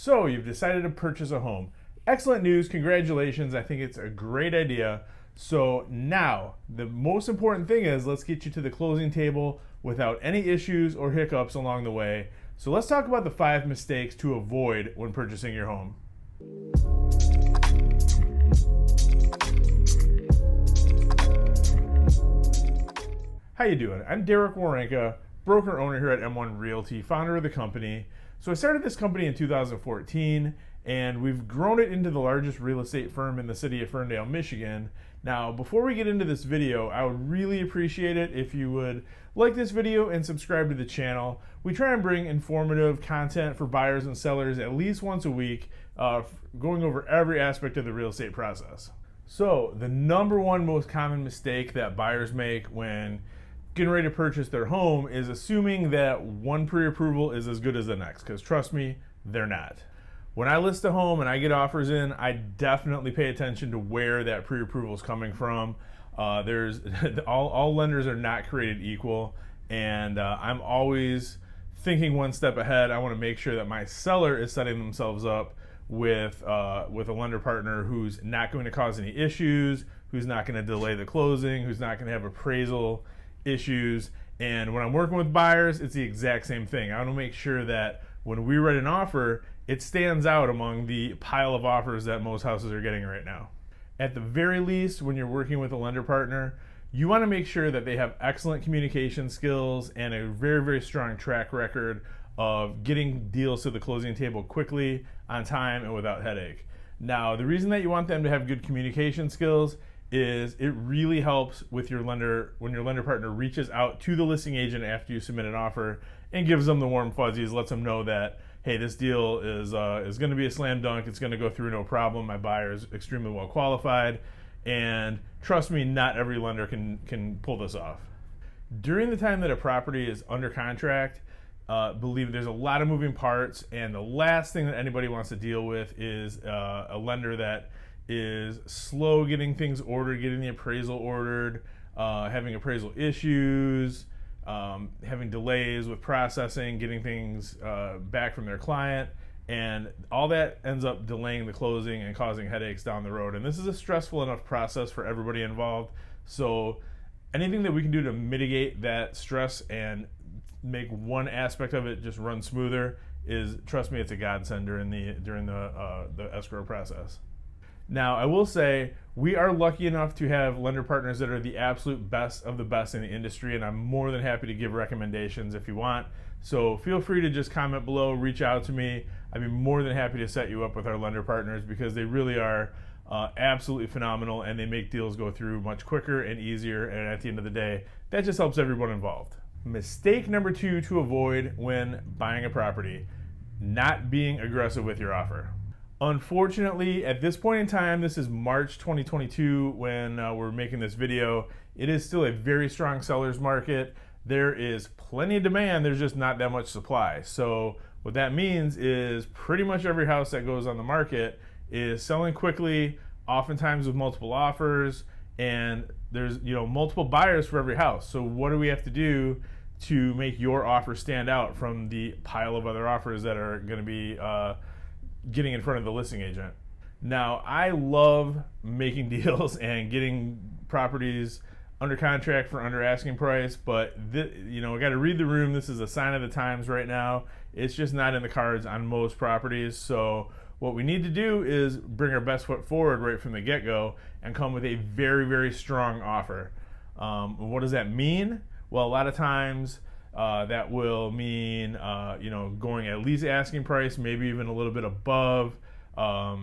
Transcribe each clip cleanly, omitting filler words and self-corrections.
So you've decided to purchase a home. Excellent news, congratulations. I think it's a great idea. So now, the most important thing is let's get you to the closing table without any issues or hiccups along the way. So let's talk about the 5 mistakes to avoid when purchasing your home. How you doing? I'm Deroit Werenka, broker owner here at M1 Realty, founder of the company. So I started this company in 2014, and we've grown it into the largest real estate firm in the city of Ferndale, Michigan. Now, before we get into this video, I would really appreciate it if you would like this video and subscribe to the channel. We try and bring informative content for buyers and sellers at least once a week, going over every aspect of the real estate process. So the number one most common mistake that buyers make when getting ready to purchase their home is assuming that one pre-approval is as good as the next, because trust me, they're not. When I list a home and I get offers in, I definitely pay attention to where that pre-approval is coming from. All lenders are not created equal, and I'm always thinking one step ahead. I want to make sure that my seller is setting themselves up with a lender partner who's not going to cause any issues, who's not going to delay the closing, who's not going to have appraisal issues. And when I'm working with buyers, it's the exact same thing. I want to make sure that when we write an offer, it stands out among the pile of offers that most houses are getting right now. At the very least, when you're working with a lender partner, you want to make sure that they have excellent communication skills and a very, very strong track record of getting deals to the closing table quickly, on time, and without headache. Now, the reason that you want them to have good communication skills is it really helps with your lender when your lender partner reaches out to the listing agent after you submit an offer and gives them the warm fuzzies, lets them know that, hey, this deal is going to be a slam dunk. It's going to go through no problem. My buyer is extremely well qualified, and trust me, not every lender can pull this off. During the time that a property is under contract, believe there's a lot of moving parts, and the last thing that anybody wants to deal with is a lender that is slow getting things ordered, getting the appraisal ordered, having appraisal issues, having delays with processing, getting things back from their client, and all that ends up delaying the closing and causing headaches down the road. And this is a stressful enough process for everybody involved. So anything that we can do to mitigate that stress and make one aspect of it just run smoother is, trust me, it's a godsend during the escrow process. Now, I will say we are lucky enough to have lender partners that are the absolute best of the best in the industry, and I'm more than happy to give recommendations if you want. So feel free to just comment below, reach out to me. I'd be more than happy to set you up with our lender partners because they really are absolutely phenomenal, and they make deals go through much quicker and easier, and at the end of the day, that just helps everyone involved. Mistake number 2 to avoid when buying a property: not being aggressive with your offer. Unfortunately, at this point in time, this is March 2022 when we're making this video, it is still a very strong seller's market. There is plenty of demand, there's just not that much supply. So what that means is pretty much every house that goes on the market is selling quickly, oftentimes with multiple offers, and there's multiple buyers for every house. So what do we have to do to make your offer stand out from the pile of other offers that are going to be getting in front of the listing agent? Now, I love making deals and getting properties under contract for under asking price, but I got to read the room. This is a sign of the times right now. It's just not in the cards on most properties. So what we need to do is bring our best foot forward right from the get-go and come with a very, very strong offer. What does that mean? Well, a lot of times that will mean going at least asking price, maybe even a little bit above, a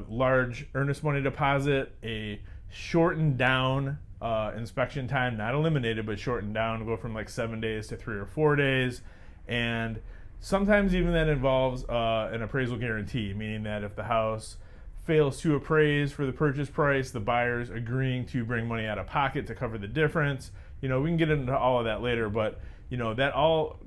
large earnest money deposit, a shortened down inspection time, not eliminated, but shortened down, go from like 7 days to 3 or 4 days. And sometimes even that involves an appraisal guarantee, meaning that if the house fails to appraise for the purchase price, the buyer's agreeing to bring money out of pocket to cover the difference. We can get into all of that later, but that all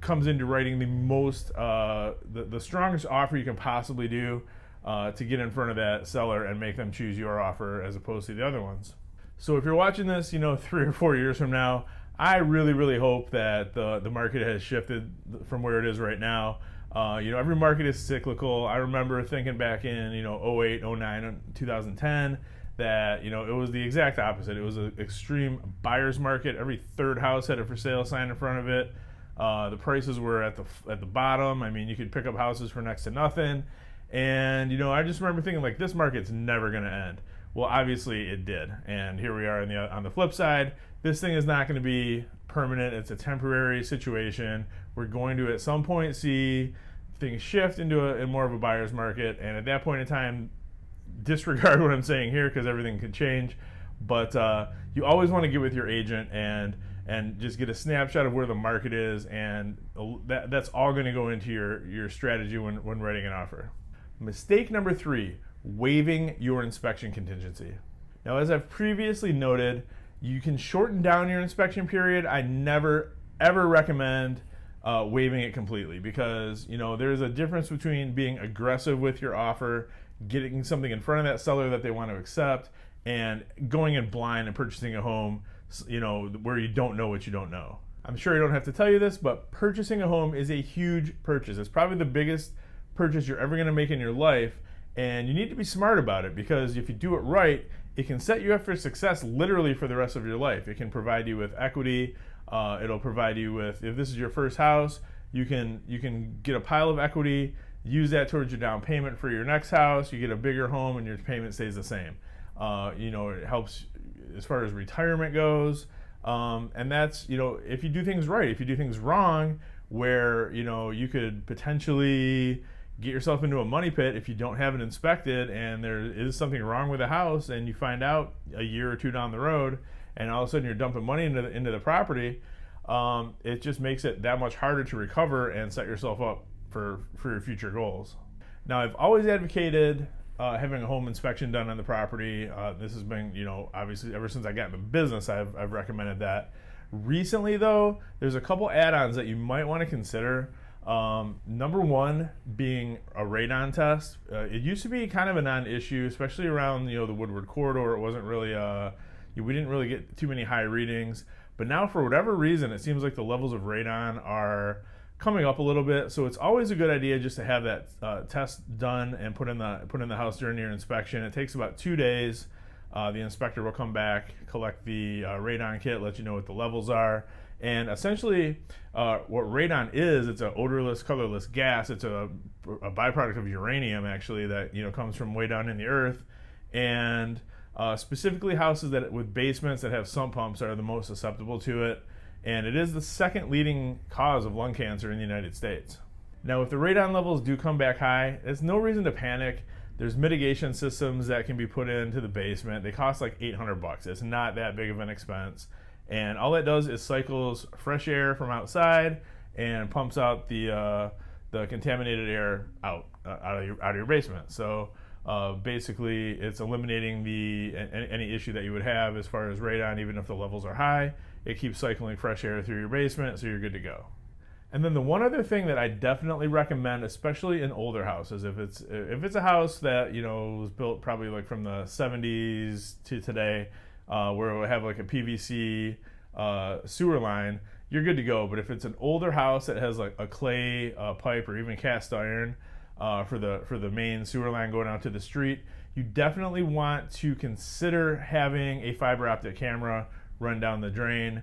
comes into writing the strongest offer you can possibly do to get in front of that seller and make them choose your offer as opposed to the other ones. So if you're watching this, 3 or 4 years from now, I really, really hope that the market has shifted from where it is right now. Every market is cyclical. I remember thinking back in, 08, 09, 2010 that, it was the exact opposite. It was an extreme buyer's market. Every third house had a for sale sign in front of it. The prices were at the bottom. I mean, you could pick up houses for next to nothing. And, I just remember thinking, like, this market's never going to end. Well, obviously it did. And here we are on the flip side. This thing is not going to be permanent. It's a temporary situation. We're going to, at some point, see things shift into a more of a buyer's market. And at that point in time, disregard what I'm saying here because everything could change. But you always want to get with your agent and just get a snapshot of where the market is. And that's all going to go into your strategy when writing an offer. Mistake number 3, waiving your inspection contingency. Now, as I've previously noted, you can shorten down your inspection period. I never, ever recommend waiving it completely because, there's a difference between being aggressive with your offer, getting something in front of that seller that they want to accept, and going in blind and purchasing a home, where you don't know what you don't know. I'm sure I don't have to tell you this, but purchasing a home is a huge purchase. It's probably the biggest purchase you're ever going to make in your life, and you need to be smart about it because if you do it right, it can set you up for success literally for the rest of your life. It can provide you with equity. It'll provide you with, if this is your first house, you can get a pile of equity, use that towards your down payment for your next house. You get a bigger home and your payment stays the same. It helps as far as retirement goes. And that's, if you do things right. If you do things wrong, where, you could potentially get yourself into a money pit if you don't have it inspected and there is something wrong with the house and you find out a year or two down the road and all of a sudden you're dumping money into the property, it just makes it that much harder to recover and set yourself up for your future goals. Now, I've always advocated having a home inspection done on the property. This has been, obviously ever since I got into business, I've recommended that. Recently, though, there's a couple add-ons that you might want to consider. Number one being a radon test. It used to be kind of a non-issue, especially around the Woodward corridor. It wasn't really we didn't really get too many high readings, but now for whatever reason it seems like the levels of radon are coming up a little bit. So it's always a good idea just to have that test done and put in the house during your inspection. It takes about 2 days. The inspector will come back, collect the radon kit, let you know what the levels are. And essentially, what radon is, it's an odorless, colorless gas. It's a byproduct of uranium, actually, that comes from way down in the earth. And specifically, houses with basements that have sump pumps are the most susceptible to it. And it is the second leading cause of lung cancer in the United States. Now, if the radon levels do come back high, there's no reason to panic. There's mitigation systems that can be put into the basement. They cost like $800. It's not that big of an expense. And all it does is cycles fresh air from outside and pumps out the contaminated air out of your basement. So basically, it's eliminating any issue that you would have as far as radon, even if the levels are high. It keeps cycling fresh air through your basement, so you're good to go. And then the one other thing that I definitely recommend, especially in older houses, if it's a house that was built probably like from the 70s to today, where it would have like a PVC sewer line, you're good to go. But if it's an older house that has like a clay pipe or even cast iron for the main sewer line going out to the street, you definitely want to consider having a fiber optic camera run down the drain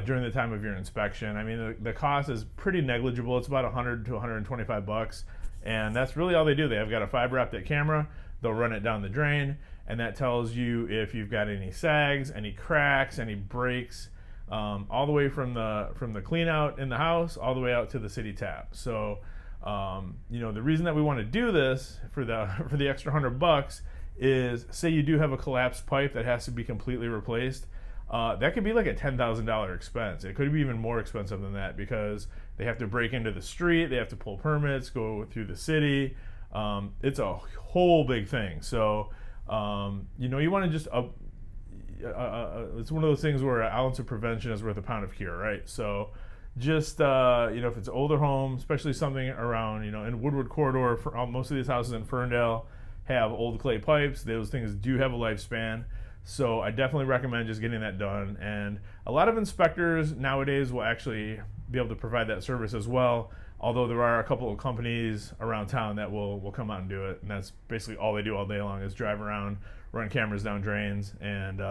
during the time of your inspection. I mean, the cost is pretty negligible. It's about $100 to $125, and that's really all they do. They have got a fiber optic camera. They'll run it down the drain, and that tells you if you've got any sags, any cracks, any breaks, all the way from the clean out in the house all the way out to the city tap. So, the reason that we want to do this for the extra $100 is, say you do have a collapsed pipe that has to be completely replaced. That could be like a $10,000 expense. It could be even more expensive than that because they have to break into the street, they have to pull permits, go through the city. It's a whole big thing. So, you want to just, it's one of those things where an ounce of prevention is worth a pound of cure, right? So just, if it's an older home, especially something around, in Woodward corridor, most of these houses in Ferndale have old clay pipes. Those things do have a lifespan. So I definitely recommend just getting that done. And a lot of inspectors nowadays will actually be able to provide that service as well. Although there are a couple of companies around town that will come out and do it, and that's basically all they do all day long is drive around, run cameras down drains, and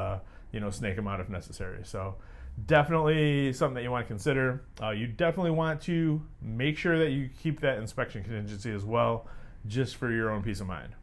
snake them out if necessary. So definitely something that you want to consider. You definitely want to make sure that you keep that inspection contingency as well, just for your own peace of mind.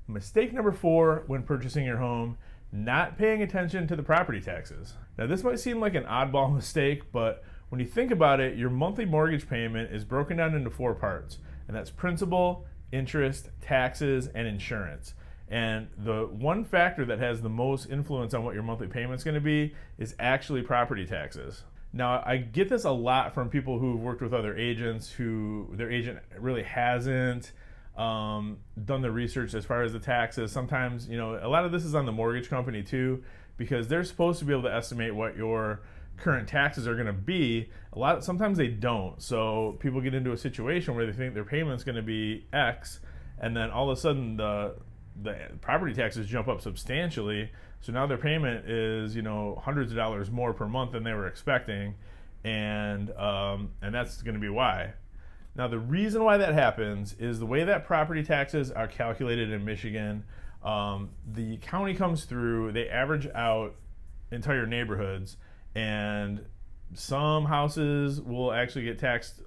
Mistake number 4 when purchasing your home: not paying attention to the property taxes. Now, this might seem like an oddball mistake, but when you think about it, your monthly mortgage payment is broken down into 4 parts, and that's principal, interest, taxes, and insurance. And the one factor that has the most influence on what your monthly payment is going to be is actually property taxes. Now, I get this a lot from people who've worked with other agents who their agent really hasn't done the research as far as the taxes. Sometimes, a lot of this is on the mortgage company too, because they're supposed to be able to estimate what your current taxes are going to be. Sometimes they don't. So people get into a situation where they think their payment's going to be X, and then all of a sudden the property taxes jump up substantially. So now their payment is hundreds of dollars more per month than they were expecting, and that's going to be why. Now, the reason why that happens is the way that property taxes are calculated in Michigan. The county comes through, they average out entire neighborhoods, and some houses will actually get taxed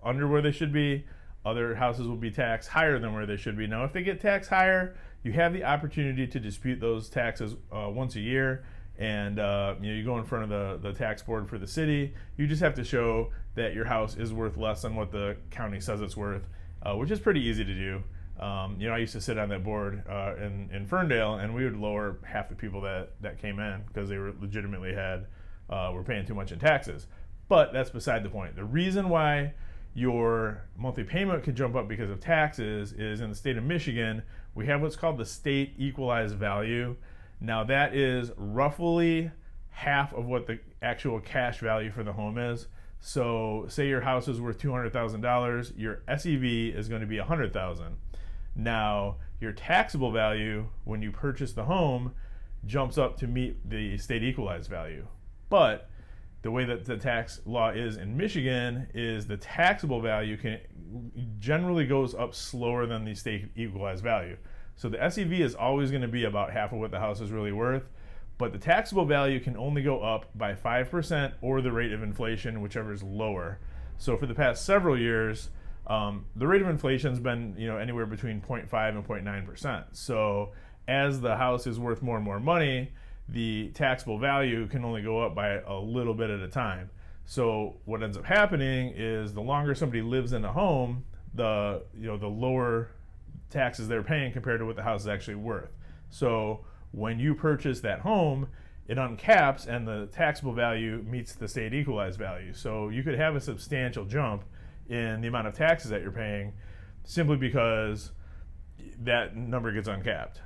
under where they should be. Other houses will be taxed higher than where they should be. Now, if they get taxed higher, you have the opportunity to dispute those taxes once a year, and you go in front of the tax board for the city. You just have to show that your house is worth less than what the county says it's worth, which is pretty easy to do. I used to sit on that board in Ferndale, and we would lower half the people that came in because they were legitimately were paying too much in taxes. But that's beside the point. The reason why your monthly payment could jump up because of taxes is in the state of Michigan, we have what's called the state equalized value. Now, that is roughly half of what the actual cash value for the home is. So say your house is worth $200,000, your SEV is going to be $100,000. Now, your taxable value when you purchase the home jumps up to meet the state equalized value. But the way that the tax law is in Michigan is the taxable value generally goes up slower than the state equalized value. So the SEV is always going to be about half of what the house is really worth, but the taxable value can only go up by 5% or the rate of inflation, whichever is lower. So for the past several years, the rate of inflation has been anywhere between 0.5 and 0.9%. So as the house is worth more and more money, the taxable value can only go up by a little bit at a time. So what ends up happening is the longer somebody lives in a home, the lower taxes they're paying compared to what the house is actually worth. So when you purchase that home, it uncaps and the taxable value meets the state equalized value. So you could have a substantial jump in the amount of taxes that you're paying simply because that number gets uncapped.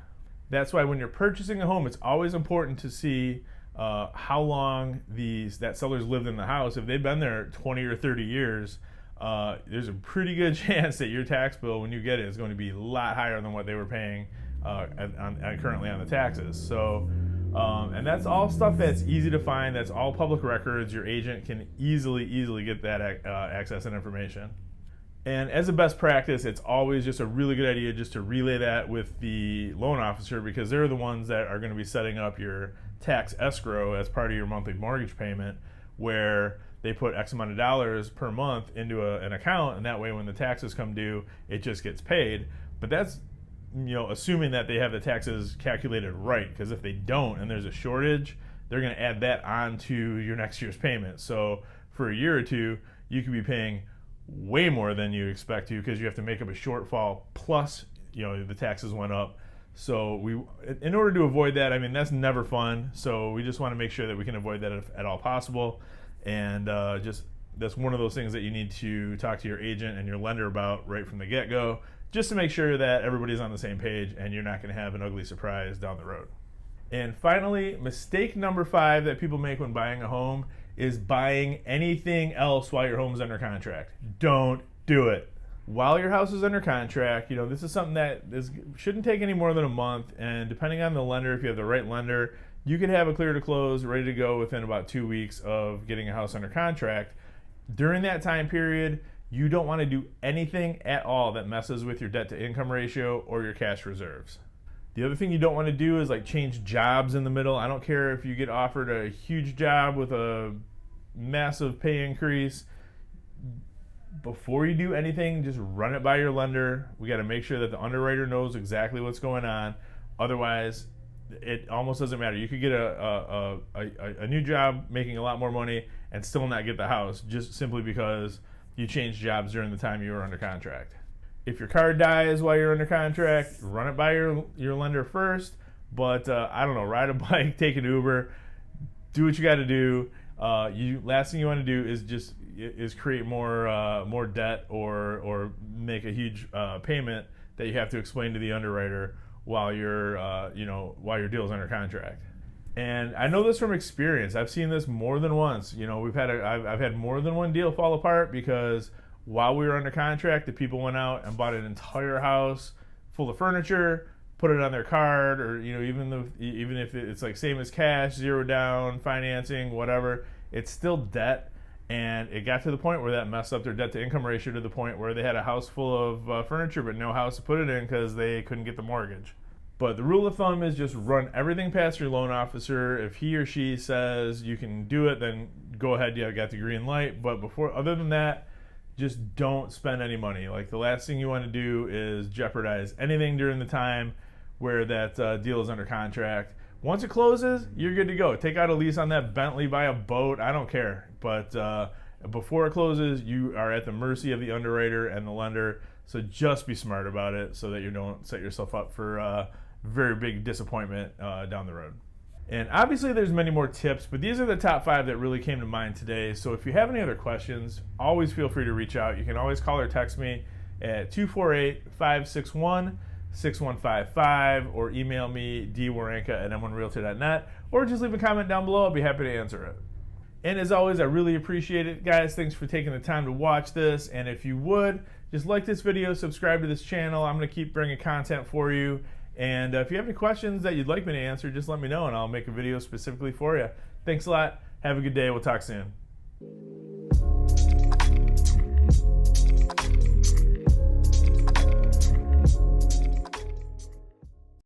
That's why when you're purchasing a home, it's always important to see how long that seller's lived in the house. If they've been there 20 or 30 years, there's a pretty good chance that your tax bill, when you get it, is going to be a lot higher than what they were paying currently on the taxes. So, and that's all stuff that's easy to find. That's all public records. Your agent can easily get that access and information. And as a best practice, it's always just a really good idea just to relay that with the loan officer, because they're the ones that are going to be setting up your tax escrow as part of your monthly mortgage payment, where they put X amount of dollars per month into an account, and that way when the taxes come due, it just gets paid. But that's assuming that they have the taxes calculated right, because if they don't and there's a shortage, they're going to add that on to your next year's payment. So for a year or two, you could be paying way more than you expect to, because you have to make up a shortfall plus the taxes went up. So in order to avoid that, that's never fun. So we just want to make sure that we can avoid that at all possible. And that's one of those things that you need to talk to your agent and your lender about right from the get-go, just to make sure that everybody's on the same page and you're not going to have an ugly surprise down the road. And finally, mistake number 5 that people make when buying a home is buying anything else while your home's under contract. Don't do it. While your house is under contract, this is something that shouldn't take any more than a month, and depending on the lender, if you have the right lender, you can have a clear to close ready to go within about 2 weeks of getting a house under contract. During that time period, you don't want to do anything at all that messes with your debt to income ratio or your cash reserves. The other thing you don't want to do is like change jobs in the middle. I don't care if you get offered a huge job with a massive pay increase. Before you do anything, just run it by your lender. We got to make sure that the underwriter knows exactly what's going on. Otherwise, it almost doesn't matter. You could get a new job making a lot more money and still not get the house just simply because you changed jobs during the time you were under contract. If your car dies while you're under contract, run it by your lender first. But I don't know, ride a bike, take an Uber, do what you got to do. Last thing you want to do is create more debt or make a huge payment that you have to explain to the underwriter while your deal is under contract. And I know this from experience. I've seen this more than once. I've had more than one deal fall apart because while we were under contract, the people went out and bought an entire house full of furniture, put it on their card, or even if it's like same as cash, zero down, financing, whatever, it's still debt. And it got to the point where that messed up their debt to income ratio to the point where they had a house full of furniture but no house to put it in because they couldn't get the mortgage. But the rule of thumb is just run everything past your loan officer. If he or she says you can do it, then go ahead, you got the green light. But other than that, just don't spend any money. Like, the last thing you want to do is jeopardize anything during the time where that deal is under contract. Once it closes, you're good to go. Take out a lease on that Bentley, buy a boat, I don't care. But before it closes, you are at the mercy of the underwriter and the lender. So just be smart about it so that you don't set yourself up for very big disappointment down the road. And obviously there's many more tips, but these are the top 5 that really came to mind today. So if you have any other questions, always feel free to reach out. You can always call or text me at 248-561-6155 or email me, dwerenka@m1realtor.net, or just leave a comment down below. I'll be happy to answer it. And as always, I really appreciate it. Guys, thanks for taking the time to watch this. And if you would, just like this video, subscribe to this channel. I'm going to keep bringing content for you. And if you have any questions that you'd like me to answer, just let me know and I'll make a video specifically for you. Thanks a lot. Have a good day. We'll talk soon.